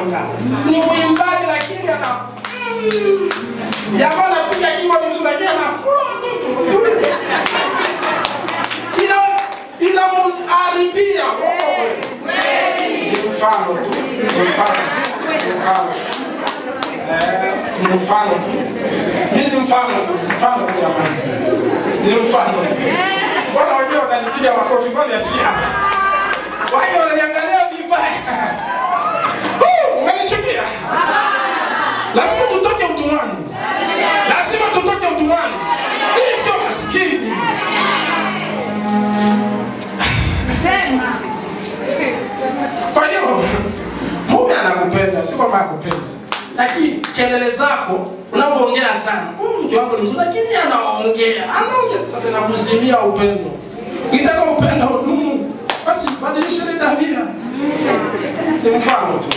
anachanga. Ni mwimbaji lakini ana jamaa anapiga keyboard mzuri lakini anakula ila alipia mfano tu mfano tu jamani. Ni mfano tu. Bwana wenyewe watanipiga makofi kwani achia hapa. Wao wananiangalia vibaya. Umenichukia? Lazima tutoke utumwani. Lazima tutoke utumwani. Hii sio maskini. Sema. Kwa hiyo Mungu anakupenda, si kwamba hakupenda. Lakini kelele zako unapoongea sana, mke wako ni mzuri lakini anaongea. Sasa nakuzimia upendo. Ukitaka upendo udumu, basi badilisha ile tabia. Ni mfano tu.